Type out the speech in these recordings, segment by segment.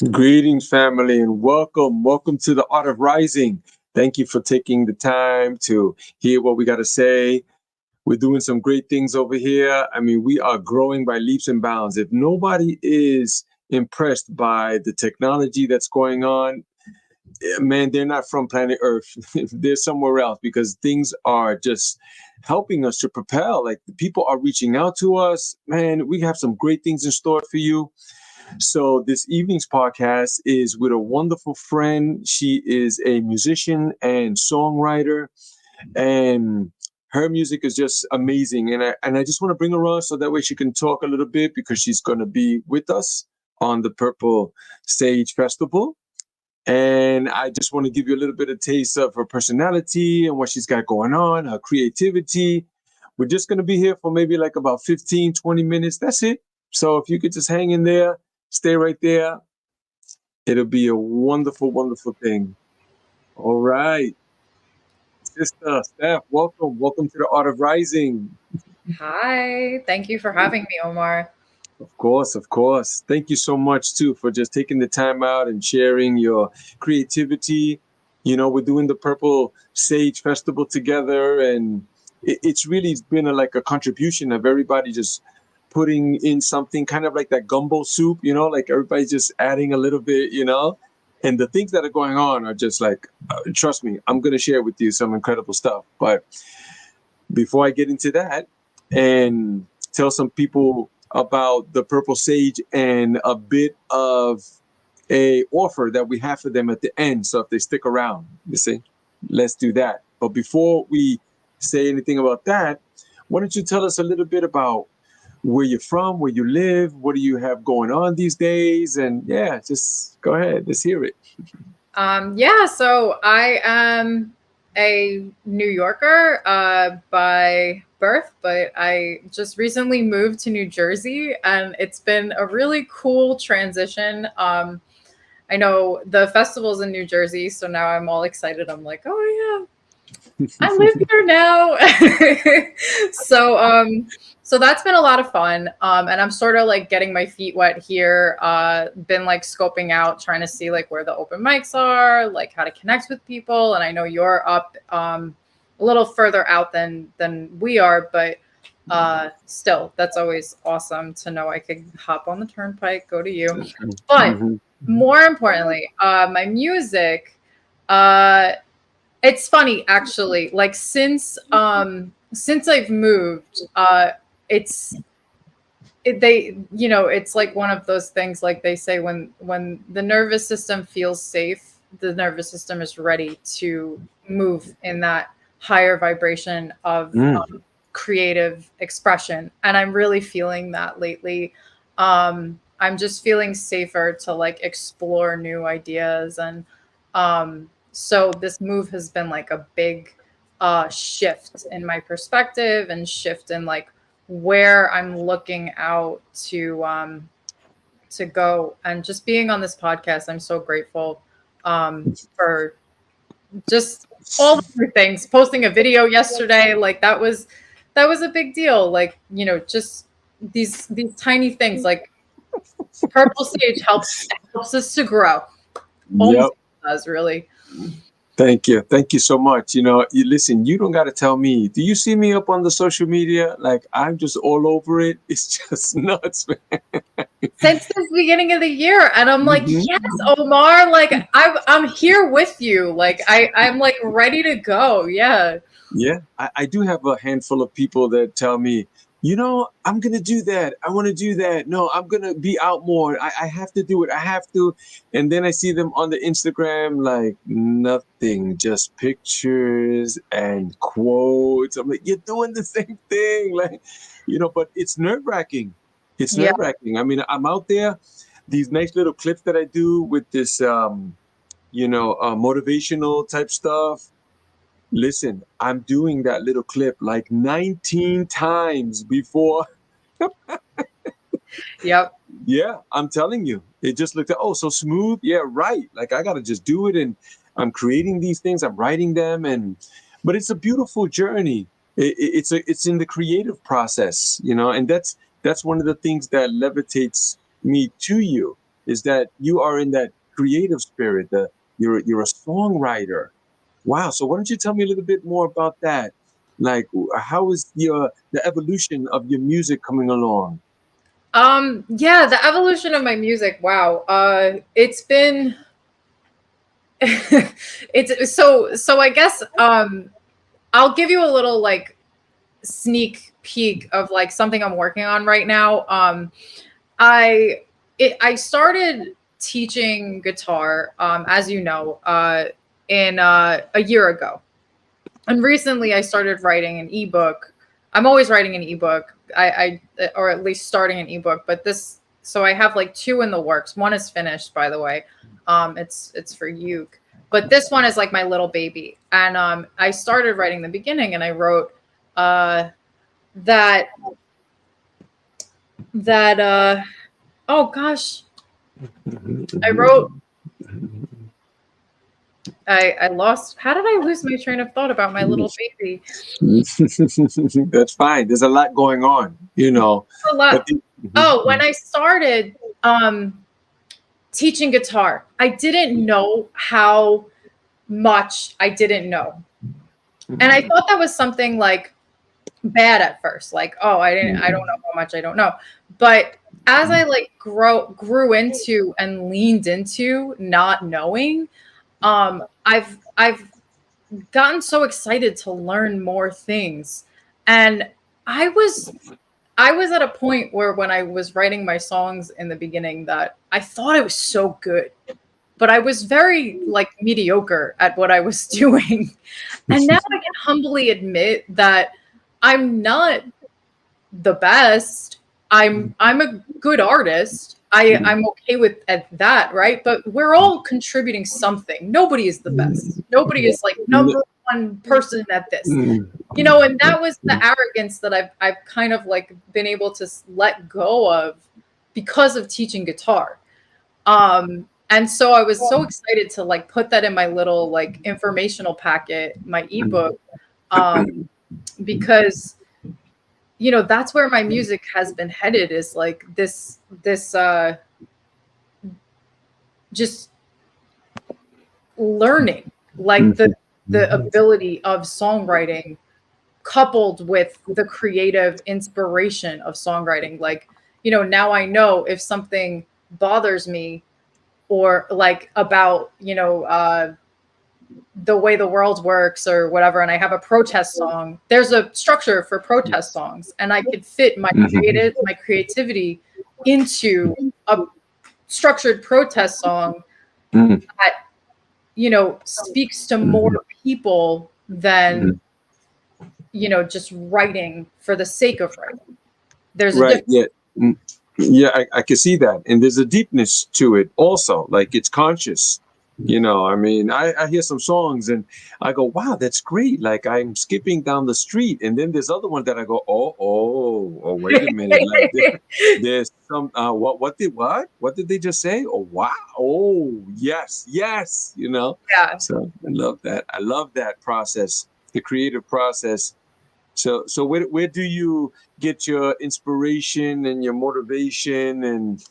Greetings, family, and welcome. Welcome to the Art of Rising. Thank you for taking the time to hear what we got to say. We're doing some great things over here. I mean, we are growing by leaps and bounds. If nobody is impressed by the technology that's going on, man, they're not from planet Earth. They're somewhere else because things are just helping us to propel. Like people are reaching out to us. Man, we have some great things in store for you. So this evening's podcast is with a wonderful friend. She is a musician and songwriter, and her music is just amazing. And I just want to bring her on so that way she can talk a little bit because she's going to be with us on the Purple Sage Festival. And I just want to give you a little bit of taste of her personality and what she's got going on, her creativity. We're just going to be here for maybe like about 15, 20 minutes. That's it. So if you could just hang in there, stay right there. It'll be a wonderful, wonderful thing. All right. Sister Steph, welcome. Welcome to the Art of Rising. Hi, thank you for having me, Omar. Of course, of course. Thank you so much too for just taking the time out and sharing your creativity. We're doing the Purple Sage Festival together, and it's really been like a contribution of everybody just putting in something kind of like that gumbo soup, like everybody's just adding a little bit, and the things that are going on are just like, trust me, I'm going to share with you some incredible stuff. But before I get into that and tell some people about the Purple Sage and a bit of a offer that we have for them at the end. So if they stick around, you see, let's do that. But before we say anything about that, why don't you tell us a little bit about where you're from, where you live, what do you have going on these days? And yeah, just go ahead. Let's hear it. So I am a New Yorker by birth, but I just recently moved to New Jersey, and it's been a really cool transition. I know the festival's in New Jersey, so now I'm all excited. I'm like, oh yeah, I live here now. so so that's been a lot of fun. And I'm sort of like getting my feet wet here. Been like scoping out, trying to see like where the open mics are, like how to connect with people. And I know you're up a little further out than we are, but still that's always awesome to know I could hop on the turnpike, go to you. But Mm-hmm. more importantly, my music, it's funny actually. Like since I've moved, it's it's like one of those things like they say when the nervous system feels safe, the nervous system is ready to move in that higher vibration of Mm. creative expression. And I'm really feeling that lately. I'm just feeling safer to like explore new ideas. And so this move has been like a big shift in my perspective and shift in like where I'm looking out to go. And just being on this podcast, I'm so grateful for just all the things. Posting a video yesterday, like that was a big deal. Like, just these tiny things like purple sage helps us to grow. Yep. Almost does really. Thank you. Thank you so much. You listen, you don't got to tell me. Do you see me up on the social media? Like, I'm just all over it. It's just nuts, man. Since the beginning of the year, and I'm like, Hmm. yes, Omar, like I'm here with you. Like I'm like ready to go. Yeah. Yeah, I do have a handful of people that tell me, I'm going to do that. I want to do that. No, I'm going to be out more. I have to do it. I have to. And then I see them on the Instagram, like nothing, just pictures and quotes. I'm like, you're doing the same thing. Like, but it's nerve wracking. It's Yeah. nerve wracking. I mean, I'm out there, these nice little clips that I do with this, motivational type stuff. Listen, I'm doing that little clip like 19 times before. Yep. Yeah, I'm telling you. It just looked at, oh, so smooth. Yeah, right. Like I got to just do it. And I'm creating these things, I'm writing them. But it's a beautiful journey. It's in the creative process, and that's one of the things that levitates me to you. is that you are in that creative spirit. You're a songwriter. Wow. So why don't you tell me a little bit more about that? Like, how is the evolution of your music coming along? Yeah, the evolution of my music. Wow. It's been it's so I guess I'll give you a little like sneak peek of like something I'm working on right now. I I started teaching guitar, as you know, in a year ago, and recently I started writing an ebook. I'm always writing an ebook. Or at least starting an ebook, but this so I have like two in the works. One is finished, by the way. It's for uke, but this one is like my little baby. And I started writing the beginning, and I wrote uh, that that oh gosh, I wrote I lost. How did I lose my train of thought about my little baby? That's fine. There's a lot going on, you know. A lot. But Oh, when I started teaching guitar, I didn't know how much I didn't know. And I thought that was something like bad at first. Like, oh, I don't know how much I don't know. But as I like grew into and leaned into not knowing, I've gotten so excited to learn more things. And I was I was at a point where when I was writing my songs in the beginning that I thought I was so good, but I was very like mediocre at what I was doing. And now I can humbly admit that I'm not the best. I'm a good artist. I'm okay with at that, right? But we're all contributing something. Nobody is the best. Nobody is like number one person at this. You know, and that was the arrogance that I've kind of like been able to let go of because of teaching guitar. And so I was so excited to like put that in my little like informational packet, my ebook, because you know that's where my music has been headed, is like this just learning, like the ability of songwriting coupled with the creative inspiration of songwriting. Like, you know, now I know if something bothers me, or like about, you know, the way the world works or whatever, and I have a protest song, there's a structure for protest songs, and I could fit my creativity into a structured protest song that, you know, speaks to more people than, you know, just writing for the sake of writing. There's a right, difference. yeah. Yeah, I can see that. And there's a deepness to it also. Like it's conscious. You know, I mean, I hear some songs and I go, wow, that's great. Like I'm skipping down the street. And then there's other one that I go, oh, wait a minute. Like there's some, what did they just say? Oh, wow. Oh, yes. You know, Yeah. so I love that. I love that process, the creative process. So where do you get your inspiration and your motivation, and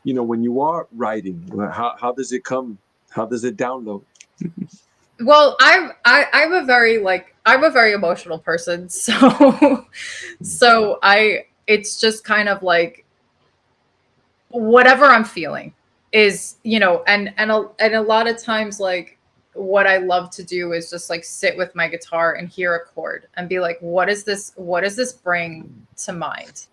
you know when you are writing, how does it come? How does it download? Well, I'm a very emotional person, so so I it's just kind of like whatever I'm feeling is, you know, and a lot of times like what I love to do is just like sit with my guitar and hear a chord and be like, what does this bring to mind?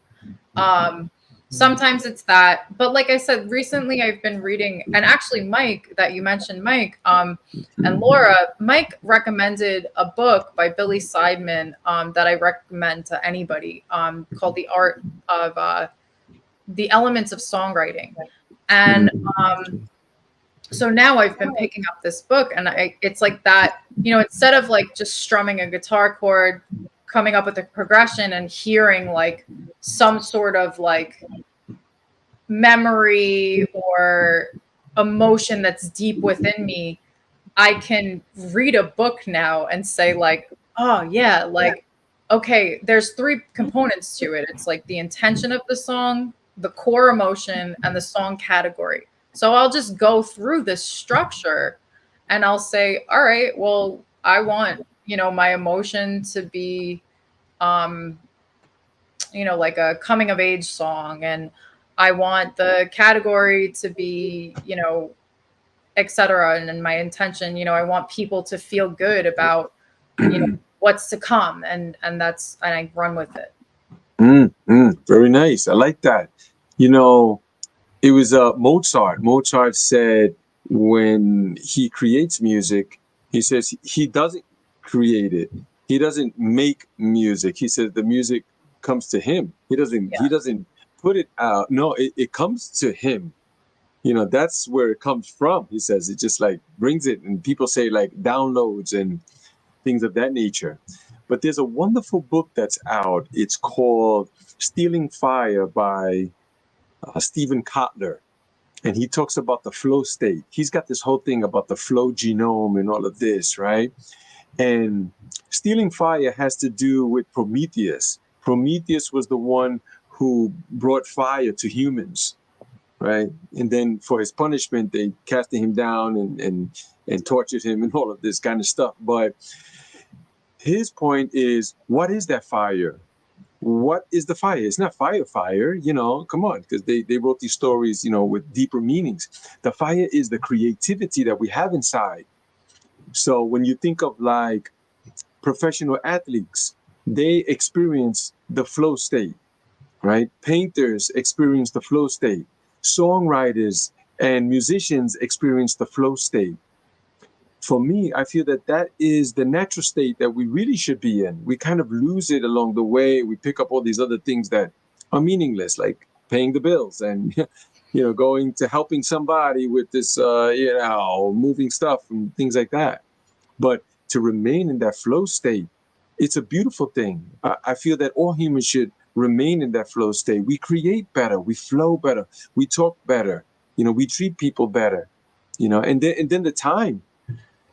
Um, Sometimes it's that, but like I said, recently I've been reading, and actually Mike, that you mentioned, Mike, and Laura, Mike recommended a book by Billy Seidman, that I recommend to anybody, called The Elements of Songwriting. And so now I've been picking up this book, and it's like that, you know, instead of like just strumming a guitar chord, coming up with a progression and hearing like some sort of like memory or emotion that's deep within me, I can read a book now and say like, oh yeah, like, okay, there's three components to it. It's like the intention of the song, the core emotion, and the song category. So I'll just go through this structure and I'll say, all right, well, I want, my emotion to be, um, like a coming of age song. And I want the category to be, etc. And my intention, I want people to feel good about, what's to come. And I run with it. Very nice. I like that. It was Mozart. Mozart said when he creates music, he says he doesn't create it. He doesn't make music. He says the music comes to him. He doesn't. Yeah. He doesn't put it out. No, it comes to him. That's where it comes from. He says it just like brings it, and people say like downloads and things of that nature. But there's a wonderful book that's out. It's called Stealing Fire by Stephen Kotler, and he talks about the flow state. He's got this whole thing about the flow genome and all of this, right? And Stealing Fire has to do with Prometheus. Prometheus was the one who brought fire to humans, right? And then for his punishment, they casted him down and tortured him and all of this kind of stuff. But his point is, what is that fire? What is the fire? It's not fire, come on, because they wrote these stories, with deeper meanings. The fire is the creativity that we have inside. So when you think of like professional athletes, they experience the flow state, right? Painters experience the flow state. Songwriters and musicians experience the flow state. For me, I feel that is the natural state that we really should be in. We kind of lose it along the way. We pick up all these other things that are meaningless, like paying the bills and, going to helping somebody with this, moving stuff and things like that. But to remain in that flow state, it's a beautiful thing. I feel that all humans should remain in that flow state. We create better, we flow better, we talk better, we treat people better, and then the time.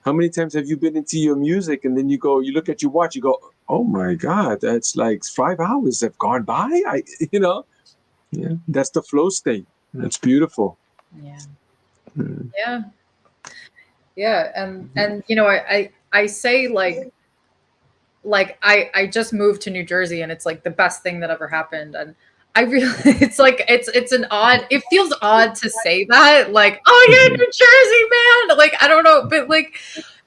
How many times have you been into your music and then you look at your watch, you go, oh my God, that's like 5 hours have gone by. Yeah, that's the flow state. That's beautiful. Yeah. Yeah. Yeah. And I say I just moved to New Jersey and it's like the best thing that ever happened. And I really, it's like, it feels odd to say that, like, oh yeah, New Jersey, man. Like, I don't know, but like,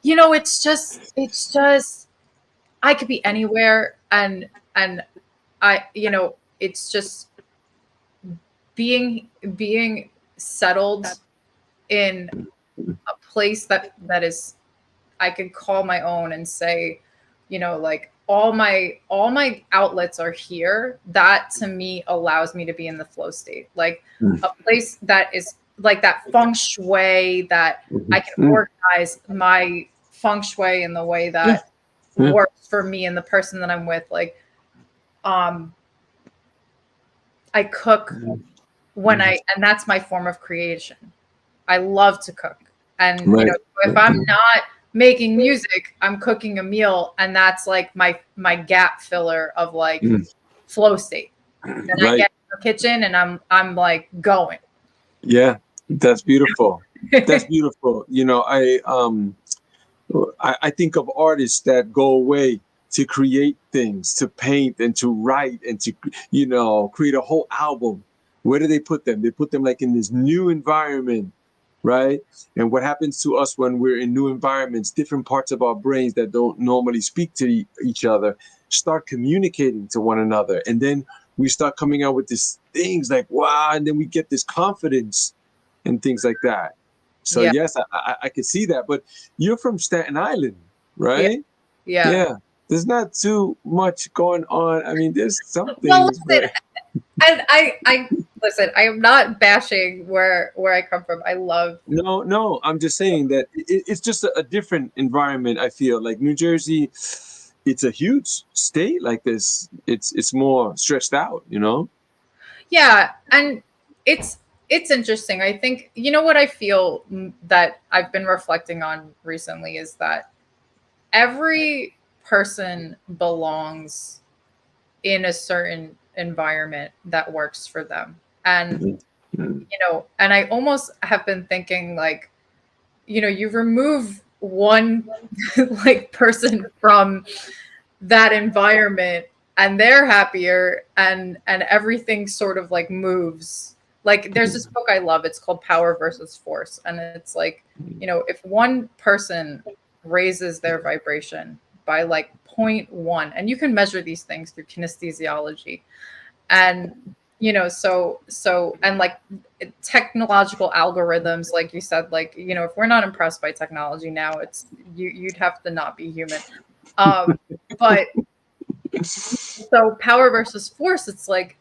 it's just, I could be anywhere. And it's just being settled in a place that is, I could call my own and say, like all my outlets are here. That to me allows me to be in the flow state, like a place that is like that feng shui, that I can organize my feng shui in the way that works for me and the person that I'm with. Like, I cook and that's my form of creation. I love to cook. And if I'm not making music, I'm cooking a meal, and that's like my gap filler of like flow state. And I get in the kitchen and I'm like going. Yeah, that's beautiful. That's beautiful. I think of artists that go away to create things, to paint and to write and to create a whole album. Where do they put them? They put them like in this new environment, right? And what happens to us when we're in new environments, different parts of our brains that don't normally speak to each other start communicating to one another. And then we start coming out with these things like, wow, and then we get this confidence and things like that. So yes, I could see that. But you're from Staten Island, right? Yeah. There's not too much going on. I mean, there's some things. Well, listen, and I listen, I am not bashing where I come from. I love. No. I'm just saying that it's just a different environment. I feel like New Jersey, it's a huge state like this. It's more stretched out, Yeah, and it's interesting. I think what I feel that I've been reflecting on recently is that every person belongs in a certain environment that works for them. And Mm. And I almost have been thinking like, you remove one like person from that environment and they're happier, and everything sort of like moves. Like there's this book I love, it's called Power versus Force, and it's like, if one person raises their vibration by like point 0.1, and you can measure these things through kinesthesiology, and and like technological algorithms, like you said, like, if we're not impressed by technology now, you'd have to not be human. But so power versus force, it's like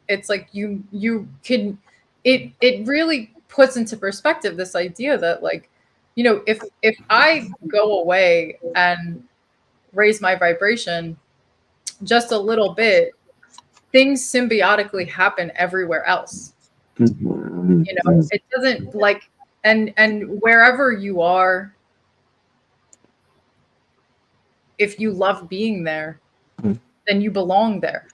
you can, it really puts into perspective this idea that, like, if I go away and raise my vibration just a little bit, things symbiotically happen everywhere else. Mhm. It doesn't like, and wherever you are, if you love being there, Mhm. then you belong there.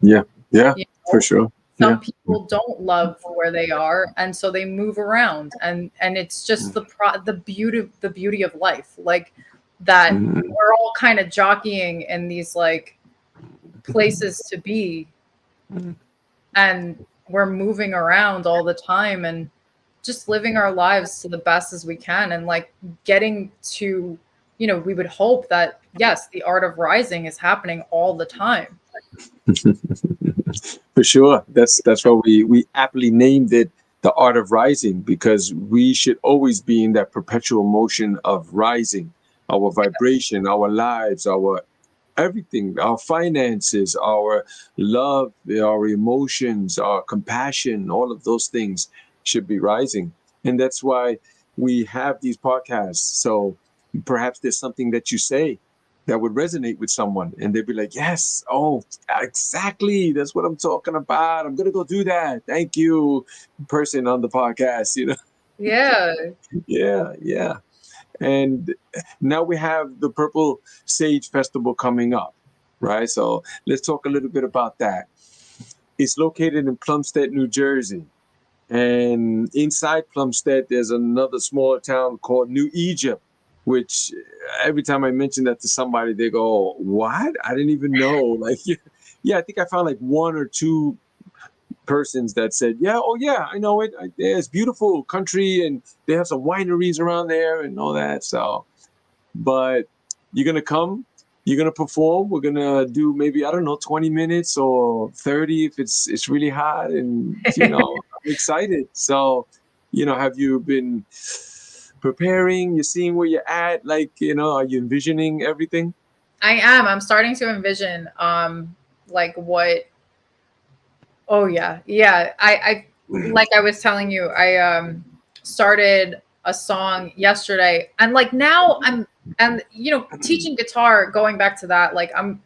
Yeah, yeah, You for know, sure. Yeah. some people don't love where they are, and so they move around, and it's just the beauty of life, like that Mhm. we're all kind of jockeying in these like places to be, and we're moving around all the time and just living our lives to the best as we can, and like getting to, we would hope that, yes, the art of rising is happening all the time. For sure. That's why we aptly named it the art of rising, because we should always be in that perpetual motion of rising, our vibration, our lives, our everything, our finances, our love, our emotions, our compassion, all of those things should be rising. And that's why we have these podcasts. So perhaps there's something that you say that would resonate with someone and they'd be like, yes, oh, exactly. That's what I'm talking about. I'm going to go do that. Thank you, person on the podcast, Yeah. Yeah, yeah. And now we have the Purple Sage Festival coming up, right? So let's talk a little bit about that. It's located in Plumstead, New Jersey. And inside Plumstead, there's another small town called New Egypt, which every time I mention that to somebody, they go, what? I didn't even know. Like, yeah, I think I found like one or two persons that said, yeah, oh yeah, I know it. It's beautiful country and they have some wineries around there and all that. So, but you're gonna come, you're gonna perform. We're gonna do maybe, I don't know, 20 minutes or 30 if it's really hot, and I'm excited. So, have you been preparing? You're seeing where you're at, like, are you envisioning everything? I'm starting to envision like what. Oh yeah, yeah. I like I was telling you, I started a song yesterday, and like now I'm, and teaching guitar, going back to that, like I'm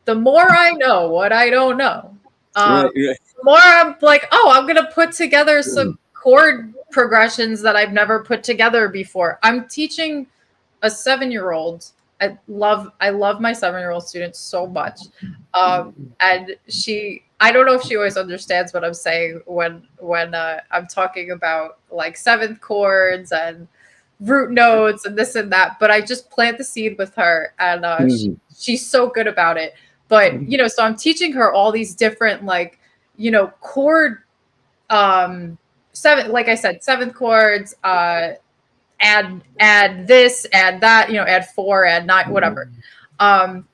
the more I know what I don't know, Right, um right. the more I'm like, oh, I'm gonna put together some chord progressions that I've never put together before. I'm teaching a 7-year-old. I love my 7-year-old student so much. And I don't know if she always understands what I'm saying when I'm talking about like seventh chords and root notes and this and that, but I just plant the seed with her, and Mhm. she's so good about it. But so I'm teaching her all these different, like, chord, seven, like I said, seventh chords, add this, add that, add 4, add 9, whatever. um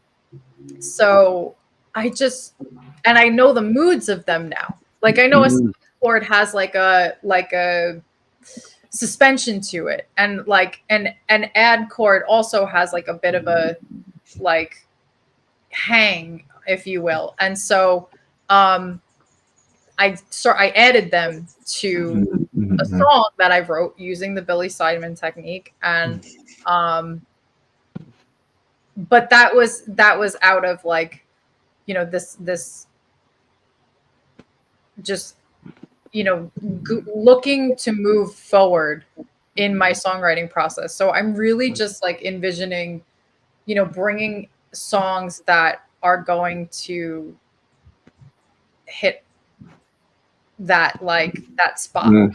so I just, and I know the moods of them now. Like I know a Mhm. seventh chord has like a suspension to it, and like an add chord also has like a bit of a like hang, if you will. And so um I added them to Mhm. a Mhm. song that I wrote using the Billy Sideman technique. And um but that was out of like, this just, looking to move forward in my songwriting process. So I'm really just like envisioning, bringing songs that are going to hit that like that spot. Mm,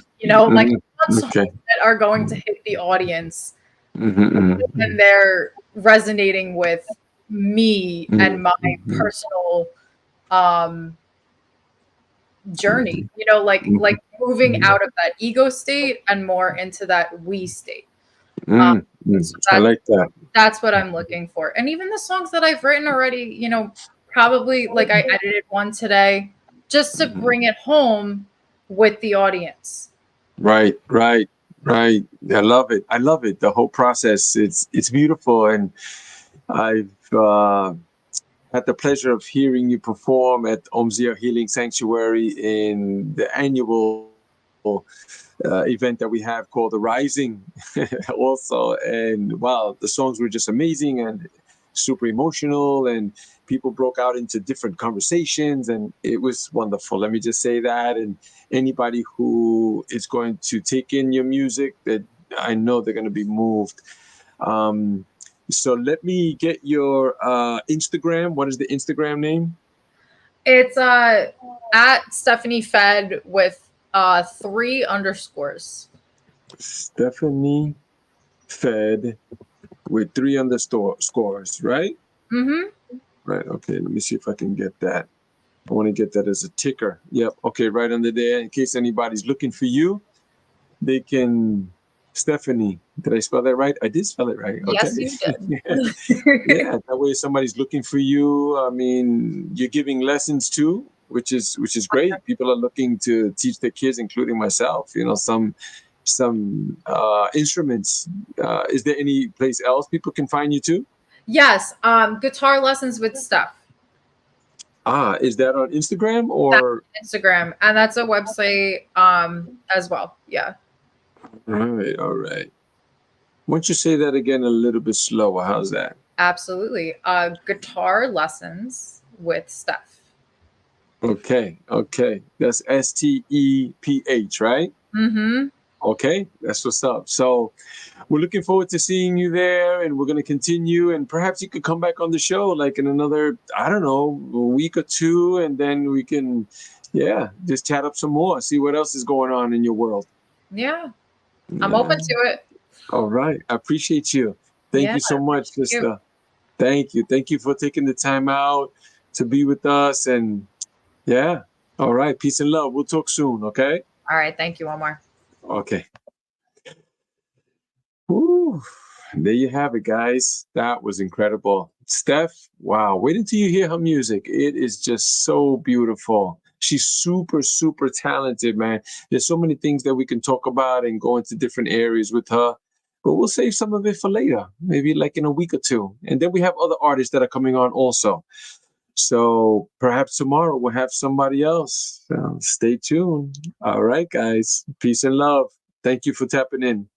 Like mm, what songs okay. that are going to hit the audience Mm-hmm, and they're resonating with me and my mm-hmm, personal um journey, like moving mm-hmm. out of that ego state and more into that we state. um Mm, so I that like that. that's what I'm looking for. And even the songs that I've written already, probably like I edited one today just to Mhm. bring it home with the audience. Right, right, right. I love it. I love it. The whole process. It's beautiful, and I've had the pleasure of hearing you perform at Omzia Healing Sanctuary in the annual event that we have called the Rising, also. And wow, the songs were just amazing and super emotional, and people broke out into different conversations, and it was wonderful. Let me just say that. And anybody who is going to take in your music, that I know they're going to be moved. Um, so let me get your Instagram. What is the Instagram name? It's at Stephany Fed with 3 underscores. Stephany Fed with three underscore scores, right? Mm-hmm. Right. Okay. Let me see if I can get that. I want to get that as a ticker. Yep. Okay. Right under there. In case anybody's looking for you, they can. Stephany. Did I spell that right? I did spell it right. Okay. Yes, you did. Yeah. That way, if somebody's looking for you, I mean, you're giving lessons too, which is great. People are looking to teach their kids, including myself. Some instruments. Is there any place else people can find you too? Yes, guitar lessons with Steph. Is that on Instagram That's or? Instagram, and that's a website as well. Yeah, All right, all right. Why don't you say that again a little bit slower? How's that? absolutely. Guitar lessons with Steph. Okay, okay. That's Steph, right? Mm-hmm. Okay, that's what's up. So we're looking forward to seeing you there, and we're going to continue. And perhaps you could come back on the show like in another, I don't know, a week or two, and then we can, yeah, just chat up some more, see what else is going on in your world. Yeah, I'm Yeah. open to it. All right. I appreciate you. Thank Yeah, you so much, you. sister. Thank you. Thank you for taking the time out to be with us. And yeah. All right. Peace and love. We'll talk soon. Okay. All right, thank you, Omar. Okay. Woo. There you have it, guys. That was incredible. Steph, wow. Wait until you hear her music. It is just so beautiful. She's super, super talented, man. There's so many things that we can talk about and go into different areas with her. But we'll save some of it for later, maybe like in a week or two. And then we have other artists that are coming on also. So perhaps tomorrow we'll have somebody else. So stay tuned. All right, guys. Peace and love. Thank you for tapping in.